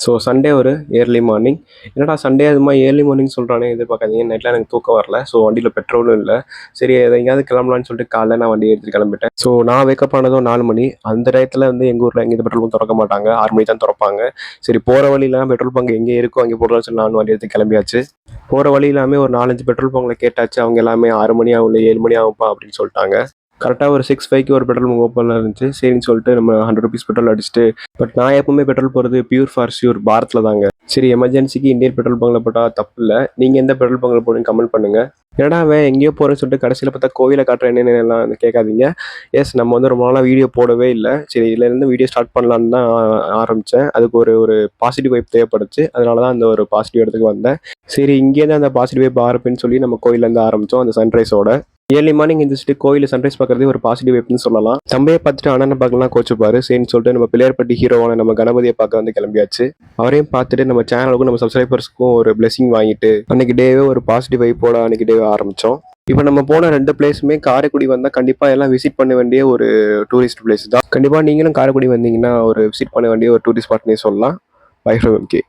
So Sunday ஒரு early morning. என்னடா Sunday அது மாதிரி ஏர்லி மார்னிங் சொல்கிறானே எதிர்பார்க்காதீங்க. நைட்டில் எனக்கு தூக்கம் வரல. ஸோ வண்டியில் பெட்ரோலும் இல்லை. சரி எங்கேயாவது கிளம்பலான்னு சொல்லிட்டு காலைல நான் வண்டி எடுத்துகிட்டு கிளம்பிட்டேன். ஸோ நான் வேக்கப் ஆனதும் 4 மணி. அந்த டயத்தில் வந்து எங்கள் ஊரில் எங்கேயும் பெட்ரோல் பங்க் திறக்க மாட்டாங்க. 6 மணி தான் திறப்பாங்க. சரி போகிற வழியிலாம் பெட்ரோல் பங்க் எங்கே இருக்கோ அங்கே போடலாம்னு சொல்லி நான் வண்டி எடுத்து கிளம்பியாச்சு. போகிற வழி எல்லாமே ஒரு 4-5 பெட்ரோல் பங்கில் கேட்டாச்சு. அவங்க எல்லாமே 6 மணி ஆகும், 7 மணி ஆகும்ப்பா அப்படின்னு சொல்லிட்டாங்க. கரெக்டாக ஒரு 6:05க்கு ஒரு பெட்ரோல் பங்க் ஓப்பனில் இருந்துச்சு. சரின்னு சொல்லிட்டு நம்ம 100 ருபீஸ் பெட்ரோல் அடிச்சுட்டு, பட் நான் எப்பவுமே பெட்ரோல் போகிறது பியூர் ஃபார் ஷியூர் பாரத்தில் தாங்க. சரி எமர்ஜென்சிக்கு இந்தியன் பெட்ரோல் பங்கில் போட்டால் தப்பு இல்லை. நீங்கள் எந்த பெட்ரோல் பங்கில் போடுங்க கமெண்ட் பண்ணுங்கள். ஏன்னா அவன் எங்கேயோ போகிறேன்னு சொல்லிட்டு கடைசியில் பார்த்தா கோவிலை காட்டுறேன் என்னென்னு எல்லாம் கேட்காதீங்க. எஸ் நம்ம வந்து ரொம்ப நாளாக வீடியோ போடவே இல்லை. சரி இதுலேருந்து வீடியோ ஸ்டார்ட் பண்ணலான்னு தான் ஆரம்பித்தேன். அதுக்கு ஒரு பாசிட்டிவ் வைப் தேவைப்படுச்சு. அதனால தான் அந்த ஒரு பாசிட்டிவ் இடத்துக்கு வந்தேன். சரி இங்கேருந்து அந்த பாசிட்டிவ் வைப் ஆரம்பின்னு சொல்லி நம்ம கோயிலேருந்து ஆரம்பித்தோம் அந்த சன்ரைஸோட. ஏர்லி மார்னிங் எந்திரிச்சிட்டு கோயிலில் சன்ரைஸ் பார்க்குறதே ஒரு பாசிட்டிவ் வைப்னு சொல்லலாம். தம்பியை பார்த்துட்டு அண்ணனை பார்க்கலாம் கோச்சுப்பாரு. சரின்னு சொல்லிட்டு நம்ம பிள்ளையார்பட்டி ஹீரோவான நம்ம கணபதியை பார்க்க வந்து கிளம்பியாச்சு. அவரையும் பார்த்துட்டு நம்ம சேனலுக்கும் நம்ம சப்ஸ்கிரைபர்ஸ்க்கும் ஒரு பிளெஸிங் வாங்கிட்டு அன்னைக்கு டேவே ஒரு பாசிட்டிவ் வைப்போட அன்னைக்கு டேவே ஆரம்பித்தோம். இப்போ நம்ம போன 2 பிளேஸுமே காரைக்குடி வந்தால் கண்டிப்பாக எல்லாம் விசிட் பண்ண வேண்டிய ஒரு டூரிஸ்ட் பிளேஸ் தான். கண்டிப்பாக நீங்களும் காரைக்குடி வந்தீங்கன்னா ஒரு விசிட் பண்ண வேண்டிய ஒரு டூரிஸ்ட் ஸ்பாட்னே சொல்லலாம். By from MK.